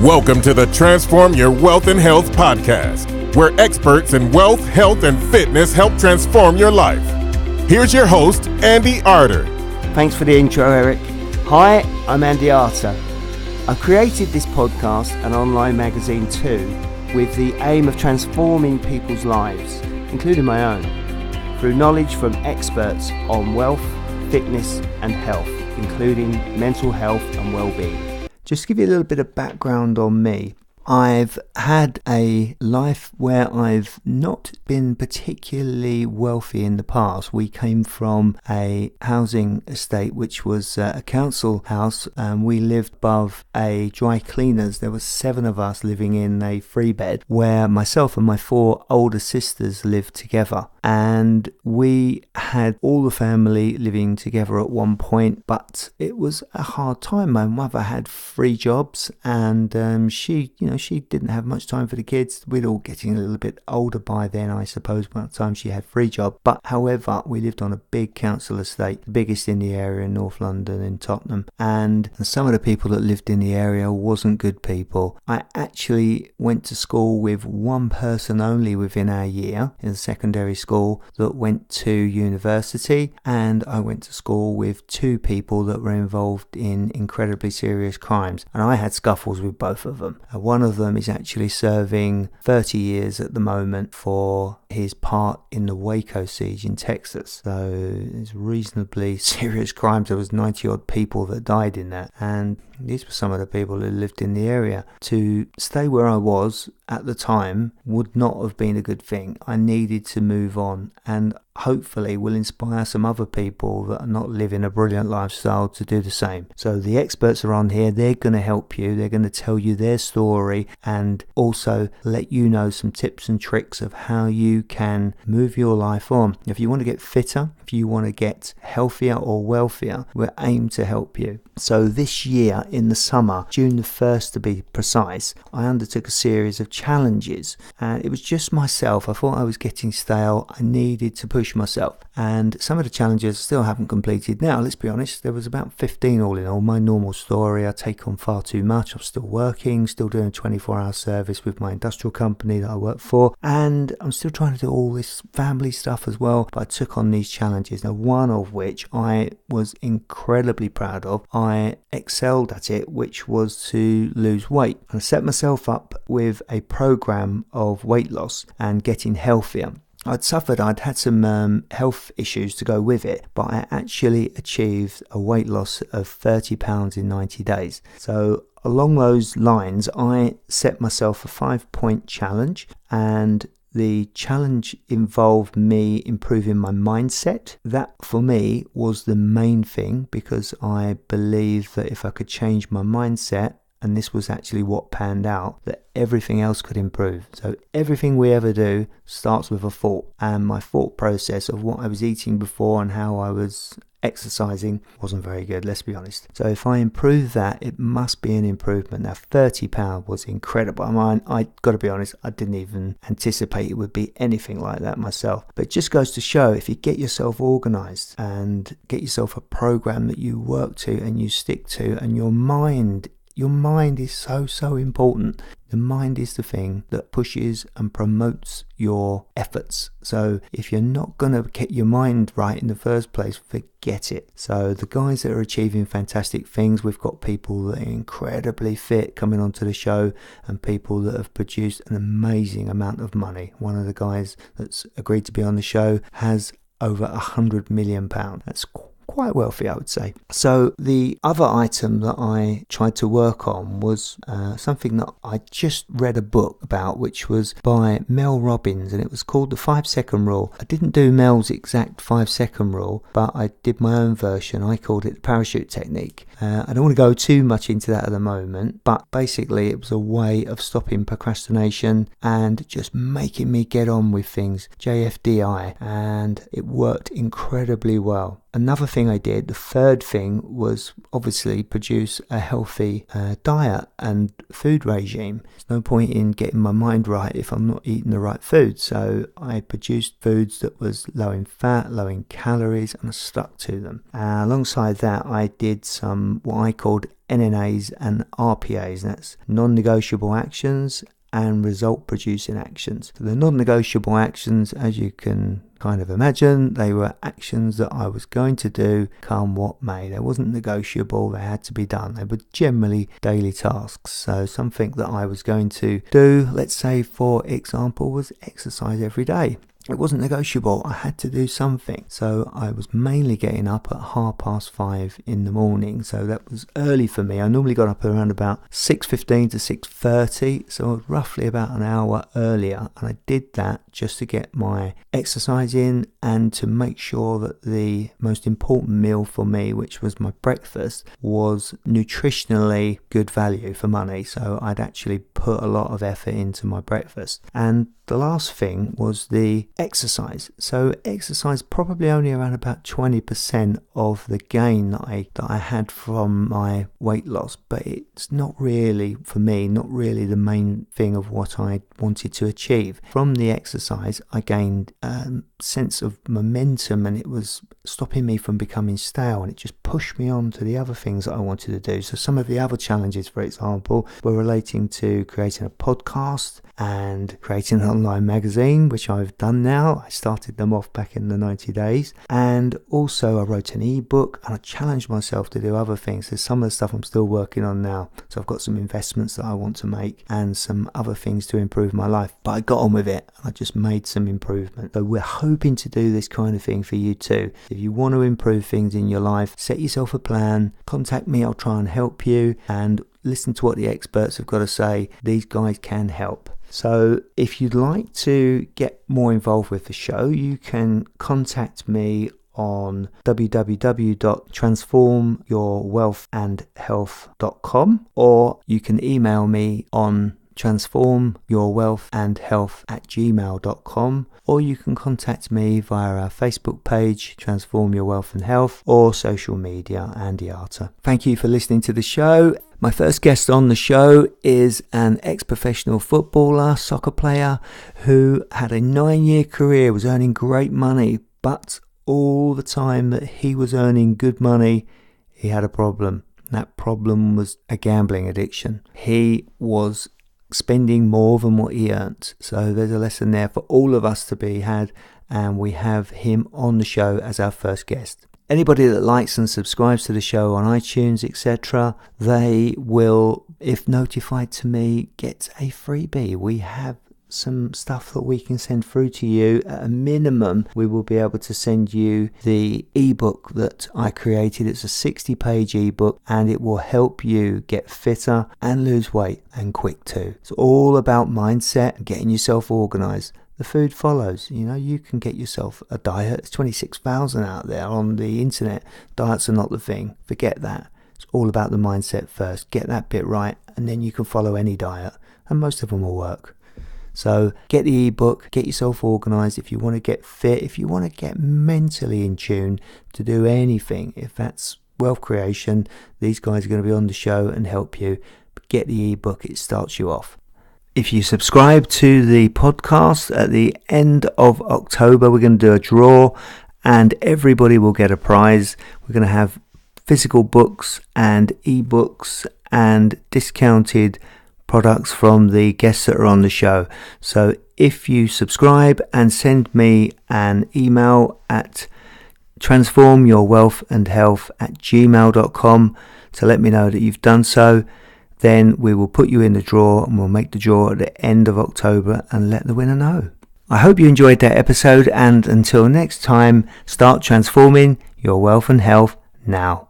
Welcome to the Transform Your Wealth and Health podcast, where experts in wealth, health, and fitness help transform your life. Here's your host, Andy Arter. Thanks for the intro, Eric. Hi, I'm Andy Arter. I created this podcast and online magazine too with the aim of transforming people's lives, including my own, through knowledge from experts on wealth, fitness and health, including mental health and well-being. Just to give you a little bit of background on me, I've had a life where I've not been particularly wealthy in the past. We came from a housing estate which was a council house, and we lived above a dry cleaners. There were 7 of us living in a 3-bed where myself and my 4 older sisters lived together. And we had all the family living together at one point, but it was a hard time. My mother had 3 jobs, and she didn't have much time for the kids. We'd all getting a little bit older by then, I suppose, by the time she had 3 jobs. But however, we lived on a big council estate, the biggest in the area in North London, in Tottenham. And some of the people that lived in the area wasn't good people. I actually went to school with one person only within our year in a secondary school that went to university, and I went to school with 2 people that were involved in incredibly serious crimes, and I had scuffles with both of them. One of them is actually serving 30 years at the moment for his part in the Waco siege in Texas. So it's reasonably serious crimes. There was 90 odd people that died in that, and these were some of the people who lived in the area. To stay where I was at the time would not have been a good thing. I needed to move on, and hopefully will inspire some other people that are not living a brilliant lifestyle to do the same. So the experts are on here. They're going to help you. They're going to tell you their story and also let you know some tips and tricks of how you can move your life on. If you want to get fitter, if you want to get healthier or wealthier, we're aimed to help you. So this year in the summer, June the 1st to be precise, I undertook a series of challenges, and it was just myself. I thought I was getting stale. I needed to push myself, and some of the challenges I still haven't completed now. Let's be honest, there was about 15 all in all. My normal story, I take on far too much. I'm still working, still doing a 24-hour service with my industrial company that I work for, and I'm still trying to do all this family stuff as well. But I took on these challenges, now one of which I was incredibly proud of. I excelled at it, which was to lose weight. I set myself up with a program of weight loss and getting healthier. I'd had some health issues to go with it, but I actually achieved a weight loss of 30 pounds in 90 days. So along those lines, I set myself a 5-point challenge, and the challenge involved me improving my mindset. That for me was the main thing, because I believe that if I could change my mindset, and this was actually what panned out, that everything else could improve. So everything we ever do starts with a thought, and my thought process of what I was eating before and how I was exercising wasn't very good, let's be honest. So if I improve that, it must be an improvement. Now 30 pounds was incredible. I mean, I got to be honest, I didn't even anticipate it would be anything like that myself. But it just goes to show, if you get yourself organized and get yourself a program that you work to and you stick to, and your mind is so important. The mind is the thing that pushes and promotes your efforts. So if you're not going to get your mind right in the first place, forget it. So the guys that are achieving fantastic things, we've got people that are incredibly fit coming onto the show, and people that have produced an amazing amount of money. One of the guys that's agreed to be on the show has over £100 million. That's quite wealthy, I would say. So the other item that I tried to work on was something that I just read a book about, which was by Mel Robbins, and it was called the 5-second rule. I didn't do Mel's exact 5-second rule, but I did my own version. I called it the parachute technique. I don't want to go too much into that at the moment, but basically it was a way of stopping procrastination and just making me get on with things, JFDI, and it worked incredibly well. Another thing thing I did, the third thing, was obviously produce a healthy diet and food regime. There's no point in getting my mind right if I'm not eating the right food. So I produced foods that was low in fat, low in calories, and I stuck to them. Alongside that, I did some what I called NNAs and RPAs, and that's non-negotiable actions and result producing actions. So the non-negotiable actions, as you can kind of imagine, they were actions that I was going to do come what may. They wasn't negotiable, they had to be done. They were generally daily tasks. So something that I was going to do, let's say for example, was exercise every day. It wasn't negotiable. I had to do something. So I was mainly getting up at 5:30 in the morning. So that was early for me. I normally got up around about 6:15 to 6:30. So roughly about an hour earlier. And I did that just to get my exercise in and to make sure that the most important meal for me, which was my breakfast, was nutritionally good value for money. So I'd actually put a lot of effort into my breakfast. And the last thing was the exercise. So exercise probably only around about 20% of the gain that I had from my weight loss, but it's not really, for me, not really the main thing of what I wanted to achieve. From the exercise, I gained a sense of momentum, and it was stopping me from becoming stale, and it just pushed me on to the other things that I wanted to do. So some of the other challenges, for example, were relating to creating a podcast and creating an online magazine, which I've done now. I started them off back in the 90 days. And also I wrote an ebook, and I challenged myself to do other things. There's some of the stuff I'm still working on now. So I've got some investments that I want to make and some other things to improve my life. But I got on with it. I just made some improvement. So we're hoping to do this kind of thing for you too. If you want to improve things in your life, set yourself a plan, contact me, I'll try and help you, and listen to what the experts have got to say. These guys can help. So if you'd like to get more involved with the show, you can contact me on www.transformyourwealthandhealth.com, or you can email me on transformyourwealthandhealth@gmail.com, or you can contact me via our Facebook page, Transform Your Wealth and Health, or social media, Andy Arter. Thank you for listening to the show. My first guest on the show is an ex-professional footballer, soccer player, who had a 9-year career, was earning great money, but all the time that he was earning good money, he had a problem. That problem was a gambling addiction. He was spending more than what he earned. So there's a lesson there for all of us to be had, and we have him on the show as our first guest. Anybody that likes and subscribes to the show on iTunes, etc., they will, if notified to me, get a freebie. We have some stuff that we can send through to you. At a minimum, we will be able to send you the ebook that I created. It's a 60-page ebook, and it will help you get fitter and lose weight, and quick too. It's all about mindset and getting yourself organized. The food follows. You know, you can get yourself a diet. There's 26,000 out there on the internet. Diets are not the thing. Forget that. It's all about the mindset first. Get that bit right, and then you can follow any diet, and most of them will work. So get the ebook, get yourself organized. If you want to get fit, if you want to get mentally in tune to do anything, if that's wealth creation, these guys are going to be on the show and help you. But get the ebook, it starts you off. If you subscribe to the podcast, at the end of October, we're going to do a draw, and everybody will get a prize. We're going to have physical books and ebooks and discounted products from the guests that are on the show. So if you subscribe and send me an email at transformyourwealthandhealth@gmail.com to let me know that you've done so, then we will put you in the draw, and we'll make the draw at the end of October and let the winner know. I hope you enjoyed that episode, and until next time, start transforming your wealth and health now.